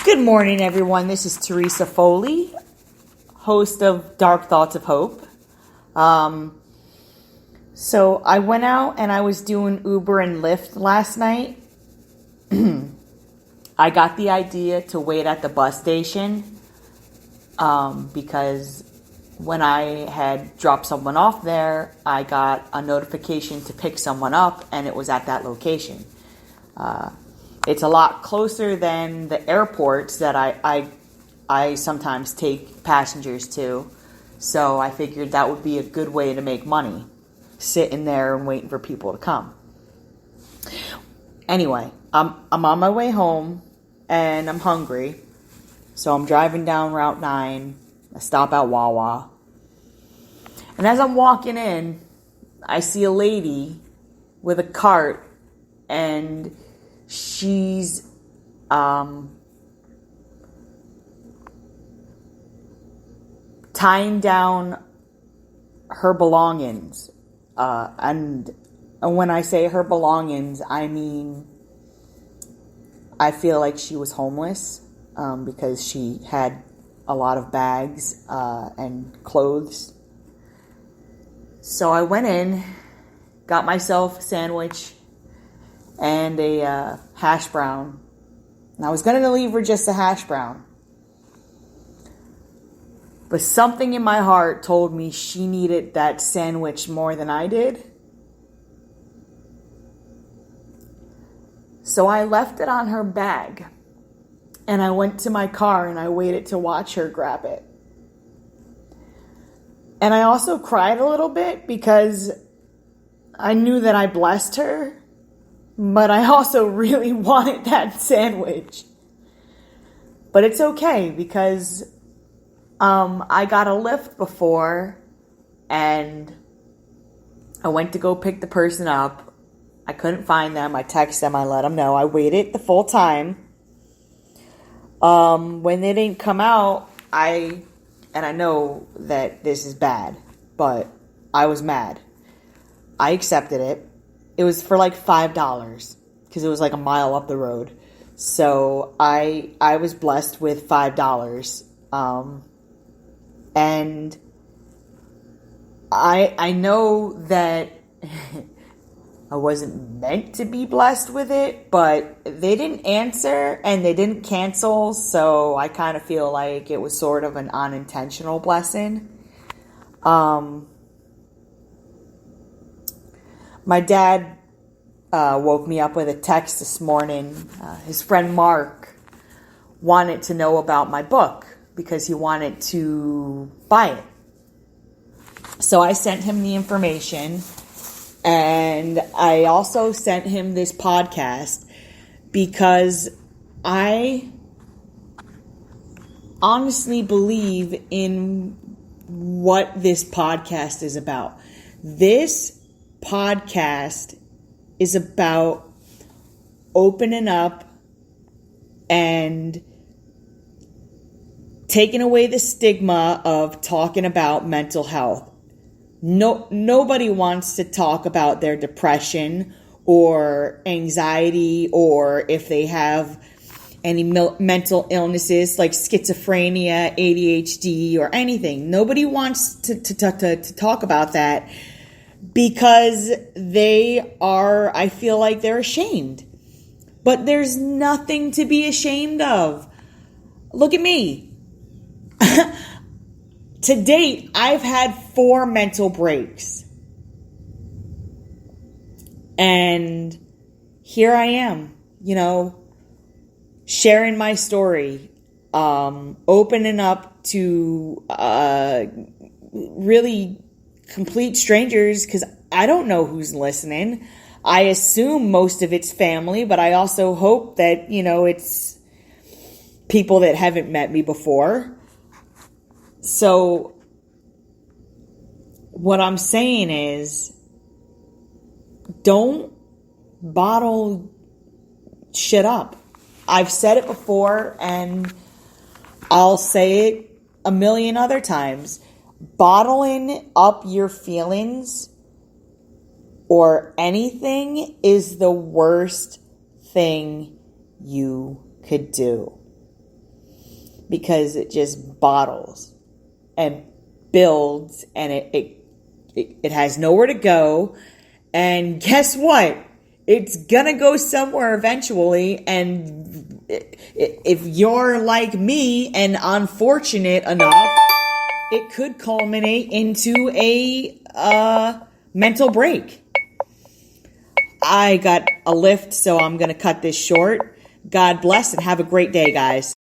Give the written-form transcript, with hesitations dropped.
Good morning, everyone. This is Teresa Foley, host of Dark Thoughts of Hope. So I went out and I was doing Uber and Lyft last night. I got the idea to wait at the bus station because when I had dropped someone off there, I got a notification to pick someone up, and it was at that location. It's a lot closer than the airports that I sometimes take passengers to, so I figured that would be a good way to make money, sitting there and waiting for people to come. Anyway, I'm on my way home, and I'm hungry, so I'm driving down Route 9. I stop at Wawa, and as I'm walking in, I see a lady with a cart, and she's tying down her belongings. And when I say her belongings, I mean, I feel like she was homeless because she had a lot of bags and clothes. So I went in, got myself a sandwich and a hash brown. And I was going to leave her just a hash brown. But something in my heart told me she needed that sandwich more than I did. So I left it on her bag. And I went to my car and I waited to watch her grab it. And I also cried a little bit because I knew that I blessed her. But I also really wanted that sandwich. But it's okay because I got a Lyft before and I went to go pick the person up. I couldn't find them. I texted them. I let them know. I waited the full time. When they didn't come out, I know that this is bad, but I was mad. I accepted it. It was for like $5 because it was like a mile up the road. So I was blessed with $5. And I know that I wasn't meant to be blessed with it, but they didn't answer and they didn't cancel. So I kind of feel like it was sort of an unintentional blessing. My dad woke me up with a text this morning. His friend Mark wanted to know about my book because he wanted to buy it. So I sent him the information, and I also sent him this podcast because I honestly believe in what this podcast is about. This podcast is about opening up and taking away the stigma of talking about mental health. Nobody wants to talk about their depression or anxiety or if they have any mental illnesses like schizophrenia, ADHD, or anything. Nobody wants to talk about that because I feel like they're ashamed. But there's nothing to be ashamed of. Look at me. To date, I've had 4 mental breaks. And here I am, sharing my story, opening up to really complete strangers because I don't know who's listening. I assume most of it's family, but I also hope that, it's people that haven't met me before. So what I'm saying is, don't bottle shit up. I've said it before and I'll say it a million other times. Bottling up your feelings or anything is the worst thing you could do. because it just bottles and builds, and it has nowhere to go. And guess what? It's gonna go somewhere eventually. And if you're like me and unfortunate enough, it could culminate into a mental break. I got a lift, so I'm gonna cut this short. God bless and have a great day, guys.